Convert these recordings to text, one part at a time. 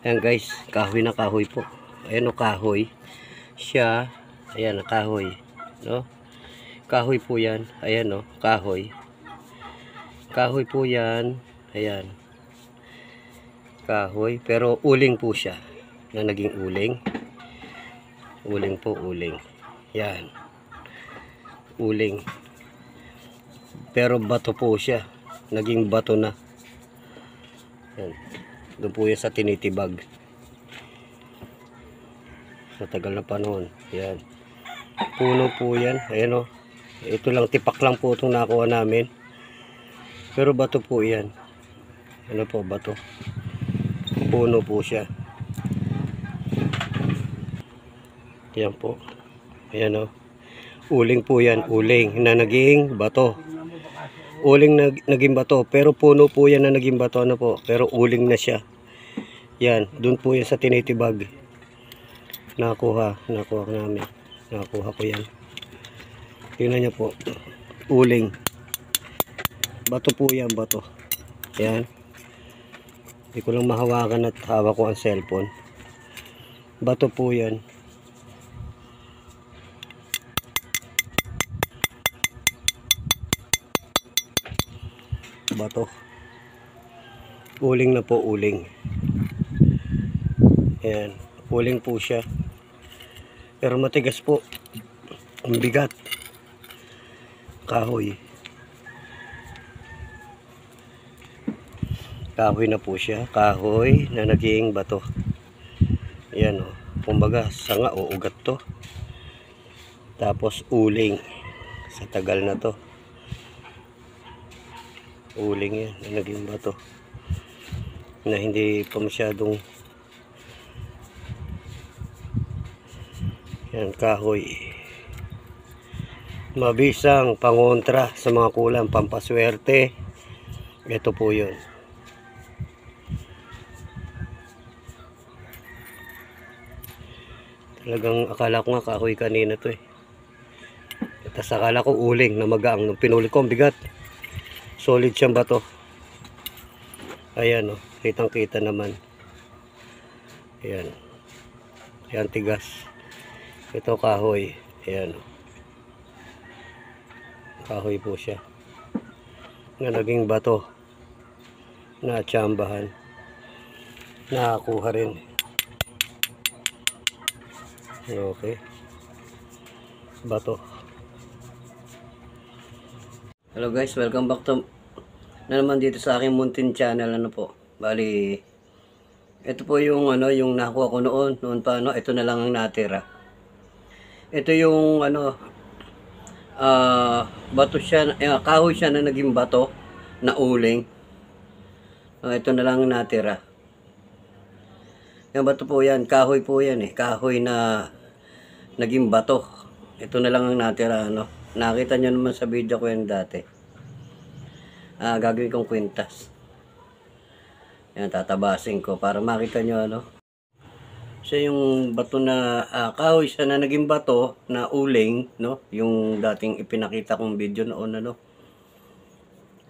Ayan guys, kahoy na kahoy po. Ayan o, kahoy. Siya, ayan na kahoy. No? Kahoy po yan. Ayan o, kahoy. Kahoy po yan. Ayan. Kahoy. Pero uling po siya. Na naging uling. Uling po, uling. Yan. Uling. Pero bato po siya. Naging bato na. Yan. Doon po yan sa tinitibag. Matagal na panahon. Yan. Puno po yan. Ayan o. Ito lang, tipak lang po itong nakuha namin. Pero bato po yan. Ano po, bato. Puno po siya. Yan po. Ayan o. Uling po yan. Uling na naging bato. Uling na naging bato. Pero puno po yan na naging bato. Ano po. Pero uling na siya. Yan. Doon po yan sa tinitibag. Nakuha namin. Nakuha ko yan. Tingnan nyo po. Uling. Bato po yan. Bato. Yan. Hindi ko lang mahawakan at hawak ko ang cellphone. Bato po yan. Bato. Uling na po, uling. Ayan. Uling po siya. Pero matigas po. Ang bigat. Kahoy. Kahoy na po siya. Kahoy na naging bato. Ayan o. Kumbaga, sanga o ugat to. Tapos uling. Sa tagal na to. Uling yan. Na naging bato. Na hindi pa masyadong yan, kahoy. Mabisang pangontra sa mga kulang, pampaswerte. Ito po yun. Talagang akala ko nga kahoy kanina to eh. Tapos akala ko uling na magaang. Nung pinuli ko, ang bigat. Solid siyang bato. Ayan o. Kitang kita naman. Ayan. Ayan, tigas. Ito kahoy. Ayan o. Kahoy po siya. Na naging bato. Na-tsambahan. Nakakuha rin. Okay. Bato. Hello guys, welcome back to na naman dito sa aking Mountain Channel. Ano po? Bali, ito po yung ano, yung nakuha ko noon pa ano, ito na lang ang natira. Ito yung ano, bato siya, kahoy siya na naging bato na uling. Ito na lang ang natira. Yung bato po yan, kahoy po yan eh. Kahoy na naging bato. Ito na lang ang natira, ano. Nakita nyo naman sa video ko yan dati. Gagawin kong kwintas. Yan, tatabasin ko para makita nyo, ano. Siya yung bato na, kahoy siya na naging bato na uling, no. Yung dating ipinakita kong video noon, ano.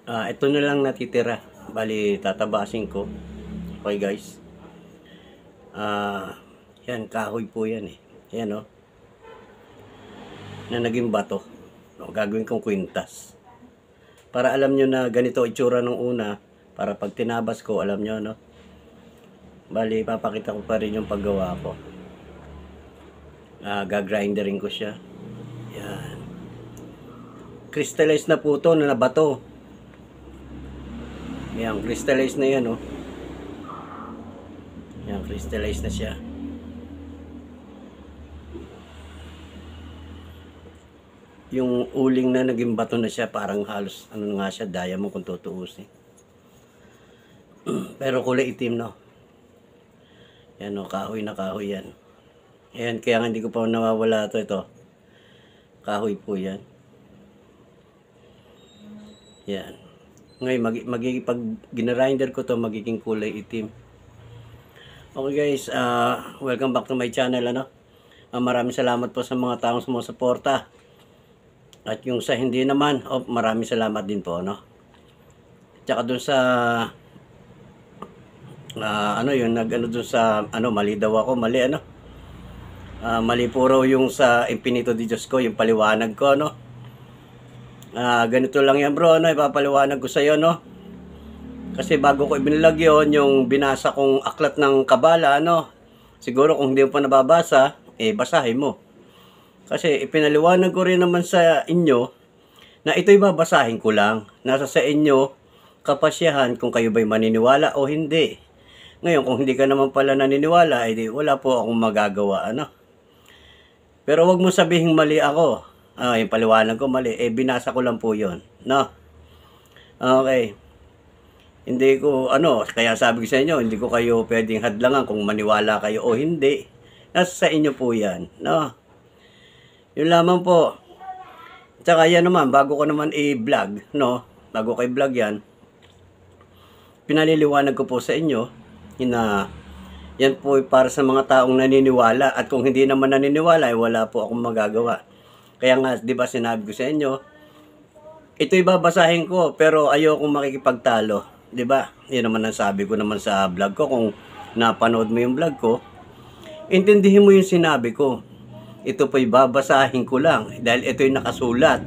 Ito na lang natitira. Bali, tatabasin ko. Okay, guys. Yan, kahoy po yan eh. Yan, no. Na naging bato. No, gagawin kong kwintas. Para alam nyo na ganito itsura nung una. Para pag tinabas ko, alam nyo, no. Bali, papakita ko pa rin yung paggawa ko. Gagrinderin ko siya. Yan. Crystallized na po ito na bato. Yan, crystallized na yan, no. Yan, crystallized na siya. Yung uling na naging bato na siya, parang halos, ano nga siya, diamond kung tutuusin. Pero kulay itim, no. Yan, no, kahoy na kahoy yan. Ayan, kaya nga hindi ko pa nawawala ito. Kahoy po yan. Yan. Ngayon, pag ginarinder ko to, magiging kulay itim. Okay guys, welcome back to my channel, ano. Maraming salamat po sa mga taong sumusuporta. At yung sa hindi naman, maraming salamat din po, no. Tsaka dun sa ano yun, nag-ano dun sa, mali daw ako, mali mali po raw yung sa Infinito di Diyos ko, yung paliwanag ko, ganito lang yan bro, ipapaliwanag ko sa'yo, kasi bago ko ibinilag yun, yung binasa kong aklat ng Kabala, siguro kung hindi mo pa nababasa, basahin mo. Kasi ipinaliwanag ko rin naman sa inyo, na ito'y babasahin ko lang. Nasa sa inyo, kapasyahan kung kayo ba'y maniniwala o hindi. Ngayon, kung hindi ka naman pala naniniwala, edi wala po akong magagawa, Pero wag mo sabihin mali ako. Yung paliwanag ko mali. Binasa ko lang po yun. Okay. Hindi ko, kaya sabi ko sa inyo, hindi ko kayo pwedeng hadlangan kung maniwala kayo o hindi. Nasa sa inyo po yan. Yun lamang po. Tsaka yan naman, bago ko naman i-vlog, bago ko i-vlog yan, pinaliliwanag ko po sa inyo, na yan po para sa mga taong naniniwala at kung hindi naman naniniwala wala po akong magagawa. Kaya nga 'di ba sinabi ko sa inyo, ito'y babasahin ko pero ayokong makikipagtalo, 'di ba? 'Yan naman ang sabi ko naman sa vlog ko. Kung napanood mo yung vlog ko, intindihin mo yung sinabi ko. Ito po'y babasahin ko lang dahil ito'y nakasulat.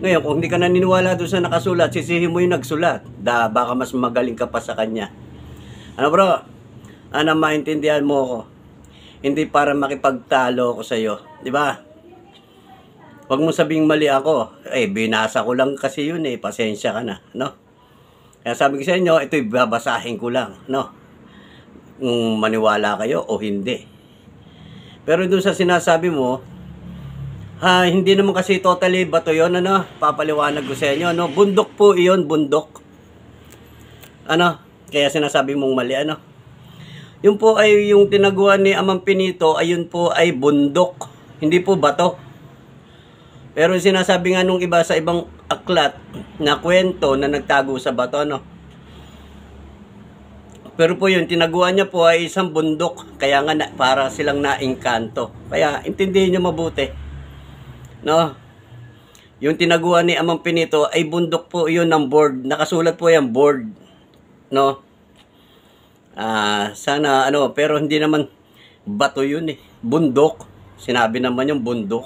Ngayon kung hindi ka naniniwala doon sa nakasulat, sisihin mo yung nagsulat. Baka mas magaling ka pa sa kanya. Bro? Maintindihan mo ako. Hindi para makipagtalo ako sa iyo, 'di ba? Huwag mo sabing mali ako. Binasa ko lang kasi yun pasensya ka na, Kaya sabi ko sa inyo, ito'y babasahin ko lang, Kung maniwala kayo o hindi. Pero doon sa sinasabi mo, hindi naman kasi totally bato yun, papaliwanag ko sa inyo, Bundok po iyon, bundok. Kaya sinasabi mong mali, Yung po ay yung tinaguan ni Amang Pinito, ayun po ay bundok, hindi po bato. Pero sinasabi nga nung iba sa ibang aklat na kwento na nagtago sa bato, Pero po yun, tinaguan niya po ay isang bundok, kaya nga para silang naingkanto. Kaya intindihin niyo mabuti, Yung tinaguan ni Amang Pinito ay bundok po yun ng board, nakasulat po yan board, sana pero hindi naman bato yun bundok, sinabi naman yung bundok,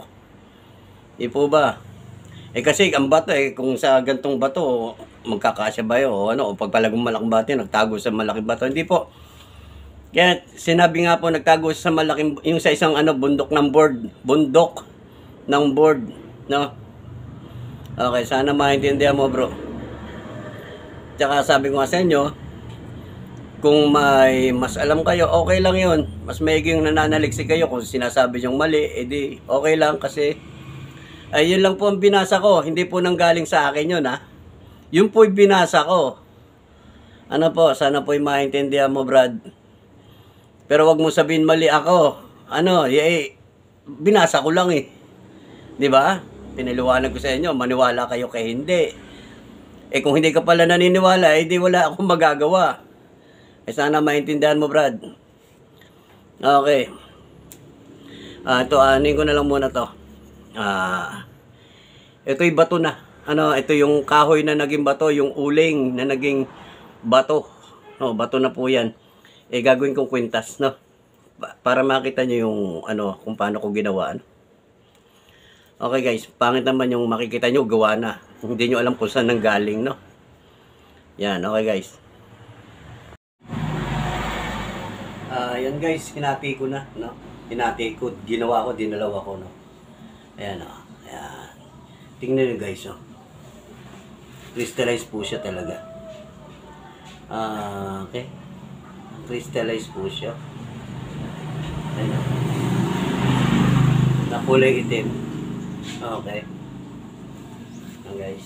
po ba? Kasi ang bato kung sa gantong bato magkakasya ba yun o pagpalagong malaking bato nagtago sa malaking bato, hindi po. Kaya sinabi nga po nagtago sa malaking, yung sa isang bundok ng board, bundok ng board, okay, sana maintindihan mo bro. Tsaka sabi ko nga sa inyo, kung may mas alam kayo, okay lang yun. Mas maiging nananaliksi kayo kung sinasabi yung mali, edi okay lang kasi yun lang po ang binasa ko. Hindi po nanggaling sa akin yun, Yun po'y binasa ko. Po, sana po'y maintindihan mo, Brad. Pero wag mo sabihin mali ako. Binasa ko lang Di ba? Piniliwanag ko sa inyo, maniwala kayo kay hindi. Kung hindi ka pala naniniwala, edi wala akong magagawa. Sana maintindihan mo, Brad. Okay. Ito, anin ko na lang muna to. Ito'y bato na. Ito yung kahoy na naging bato, yung uling na naging bato. Bato na po yan. Gagawin kong kwintas, para makita nyo yung, kung paano ko ginawa, Okay guys, pangit naman yung makikita nyo, gawa na. Hindi nyo alam kung saan nanggaling, Yan, okay guys. Yan guys, kinati ko na, Kinati ko, ginawa ko, dinalawa ko, Ayan, Ayan. Tingnan nyo guys, Crystallize po siya talaga. Okay. Crystallize po siya. Ayan. Na kulay itim. Okay. Ayan guys.